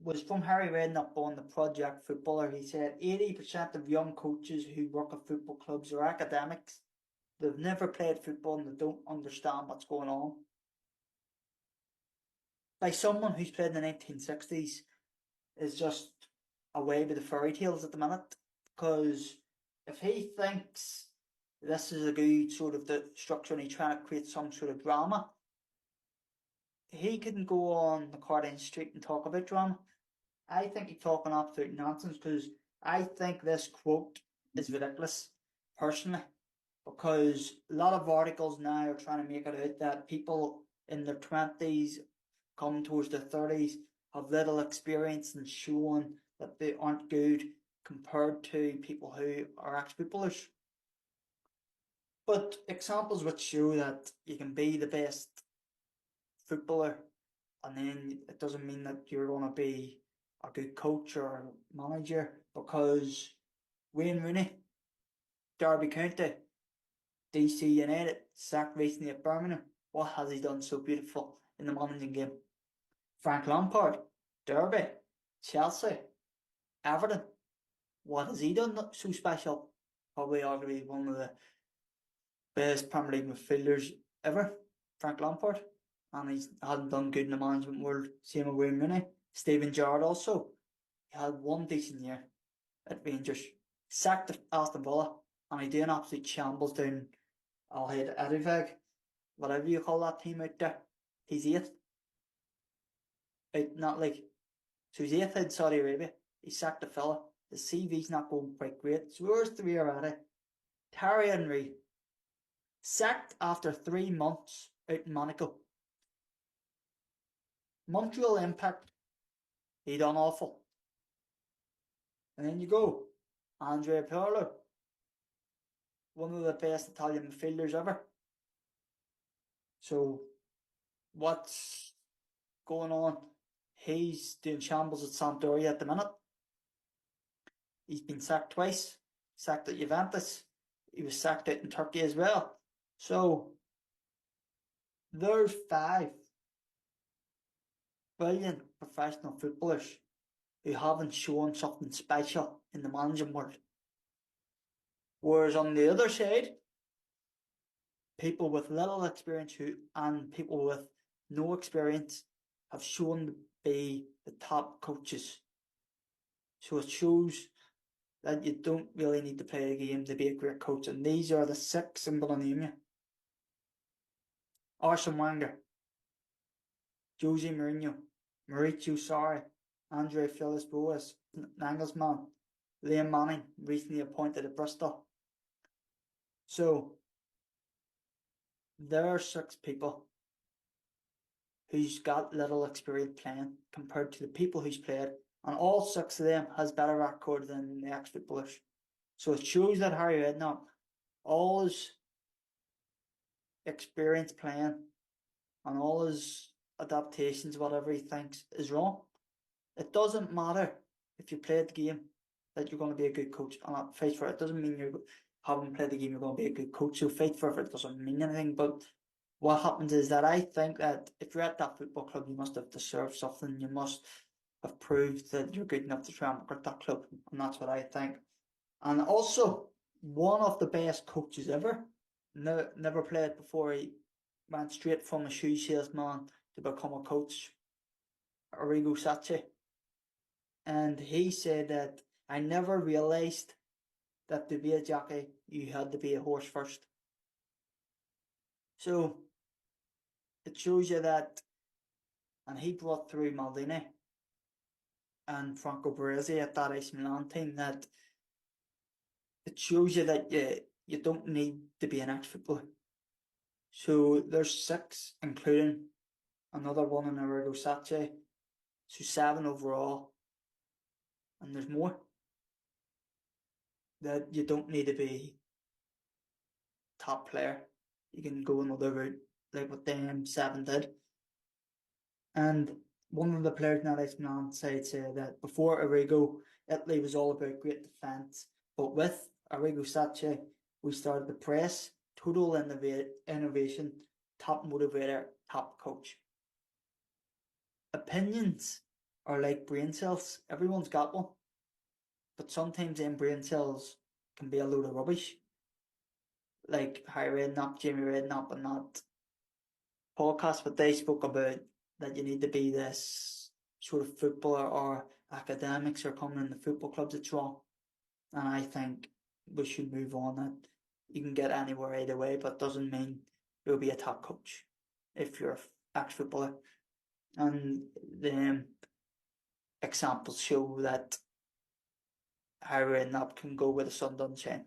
was from Harry Redknapp on the Project Footballer. He said 80% of young coaches who work at football clubs are academics. They've never played football and they don't understand what's going on. Like someone who's played in the 1960s is just away with the fairy tales at the minute. Because if he thinks this is a good sort of the structure and he's trying to create some sort of drama, he couldn't go on the Cardigan Street and talk about drama. I think he's talking absolute nonsense because I think this quote is ridiculous, personally, because a lot of articles now are trying to make it out that people in their 20s, coming towards their 30s, have little experience and showing that they aren't good compared to people who are ex-footballers. But examples which show that you can be the best footballer and then it doesn't mean that you're going to be a good coach or manager, because Wayne Rooney, Derby County, DC United, sacked recently at Birmingham. What has he done so beautiful in the managing game? Frank Lampard, Derby, Chelsea, Everton. What has he done so special? Probably arguably one of the best Premier League midfielders ever, Frank Lampard. And he hasn't done good in the management world. Same with Wayne Rooney. Steven Gerrard also. He had one decent year at Rangers. Sacked at Aston Villa. And he did an absolute shambles down Alhed Ediveg. Whatever you call that team out there. He's eighth. Out in that league. So he's eighth in Saudi Arabia. He sacked the fella. His CV's not going quite great. So where's three already? Thierry Henry. Sacked after 3 months out in Monaco. Montreal Impact, he done awful. And then you go, Andrea Pirlo, one of the best Italian midfielders ever. So, what's going on? He's doing shambles at Sampdoria at the minute. He's been sacked twice. Sacked at Juventus. He was sacked out in Turkey as well. So, there's 5 brilliant professional footballers who haven't shown something special in the managing world. Whereas on the other side, people with little experience and people with no experience have shown to be the top coaches. So it shows that you don't really need to play the game to be a great coach. And these are the 6 I'm going to name you. Arsene Wenger, Jose Mourinho, Mauricio Sarri, Andre Villas-Boas, Nagelsmann, Liam Manning, recently appointed at Bristol. So, there are 6 people who's got little experience playing compared to the people who's played, and all 6 of them has better record than the ex-footballers. So it shows that Harry Redknapp, all his experience playing and all his adaptations, whatever he thinks is wrong. It doesn't matter if you played the game that you're going to be a good coach and not fight for it. It doesn't mean you haven't played the game you're going to be a good coach. So fight for it doesn't mean anything. But what happens is that I think that if you're at that football club, you must have deserved something. You must have proved that you're good enough to try and work at that club. And that's what I think. And also, one of the best coaches ever, never played before he went straight from a shoe salesman to become a coach, Arrigo Sacchi. And he said that I never realised that to be a jockey, you had to be a horse first. So, it shows you that, and he brought through Maldini and Franco Baresi at that AC Milan team, that it shows you that you don't need to be an ex-footballer. So, there's 6, including another one in Arrigo Sacchi. So 7 overall. And there's more. That you don't need to be top player. You can go another route, like what them 7 did. And one of the players in that AC Milan side said that before Arrigo, Italy was all about great defence. But with Arrigo Sacchi, we started the press, total innovation, top motivator, top coach. Opinions are like brain cells. Everyone's got one, but sometimes them brain cells can be a load of rubbish. Like Harry Redknapp, Jamie Redknapp, and that podcast, but they spoke about that you need to be this sort of footballer or academics are coming in the football clubs. It's wrong, and I think we should move on. That you can get anywhere either way, but doesn't mean you'll be a top coach if you're an ex-footballer. And the examples show that Harry Redknapp can go where the sun doesn't shine.